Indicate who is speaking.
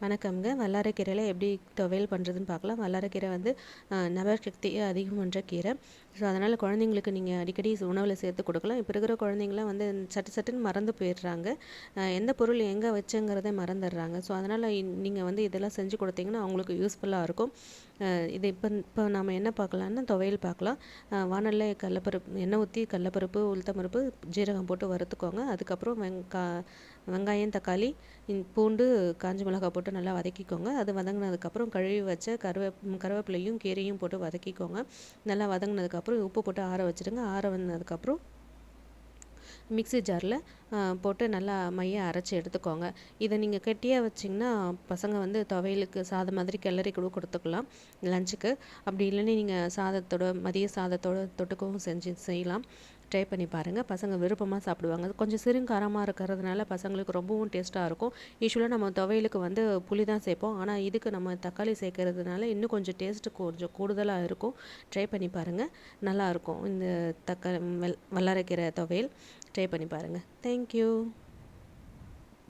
Speaker 1: வணக்கம்ங்க. வல்லாரைக்கீரையில எப்படி துவையல் பண்ணுறதுன்னு பார்க்கலாம். வல்லாரைக்கீரை வந்து ஞாபகசக்தியை அதிகம் பண்ற கீரை. ஸோ அதனால் குழந்தைங்களுக்கு நீங்கள் அடிக்கடி உணவில் சேர்த்து கொடுக்கலாம். இப்போ இருக்கிற குழந்தைங்களாம் வந்து சட்டு சட்டுன்னு மறந்து போயிடுறாங்க. எந்த பொருள் எங்கே வச்சேங்கிறதே மறந்துடுறாங்க. ஸோ அதனால் நீங்கள் வந்து இதெல்லாம் செஞ்சு கொடுத்தீங்கன்னா அவங்களுக்கு யூஸ்ஃபுல்லாக இருக்கும். இது இப்போ நம்ம என்ன பார்க்கலான்னா துவையல் பார்க்கலாம். வாணல்ல கடலப்பருப்பு எண்ணெய் ஊற்றி கடலப்பருப்பு, உளுத்தம்பருப்பு, ஜீரகம் போட்டு வறுத்துக்கோங்க. அதுக்கப்புறம் வெங்காயம், தக்காளி, பூண்டு, காஞ்ச மிளகாய் போட்டு நல்லா வதக்கிக்கோங்க. அது வதங்கினதுக்கப்புறம் கழுவி வச்ச கருவேப்பிலையும் கீரையும் போட்டு வதக்கிக்கோங்க. நல்லா வதங்கினதுக்கப்புறம் உப்பு போட்டு ஆற வச்சுடுங்க. ஆற வந்ததுக்கப்புறம் மிக்ஸி ஜாரில் போட்டு நல்லா மைய அரைச்சி எடுத்துக்கோங்க. இதை நீங்கள் கெட்டியாக வச்சிங்கன்னா பசங்க வந்து துவையலுக்கு சாதம் மாதிரி கிளறி கூட கொடுத்துக்கலாம் லஞ்சுக்கு. அப்படி இல்லைன்னு நீங்கள் மதிய சாதத்தோட தொட்டுக்கவும் செய்யலாம். ட்ரை பண்ணி பாருங்கள். பசங்க விருப்பமாக சாப்பிடுவாங்க. கொஞ்சம் சிறுங்காரமாக இருக்கிறதுனால பசங்களுக்கு ரொம்பவும் டேஸ்ட்டாக இருக்கும். யூஸ்வலாக நம்ம துவையலுக்கு வந்து புளி தான் சேர்ப்போம். ஆனால் இதுக்கு நம்ம தக்காளி சேர்க்கறதுனால இன்னும் கொஞ்சம் டேஸ்ட்டு கொஞ்சம் கூடுதலாக இருக்கும். ட்ரை பண்ணி பாருங்கள். நல்லாயிருக்கும் இந்த வல்லாரைக்கீரை துவையல். ட்ரை பண்ணி பாருங்கள். தேங்க்யூ.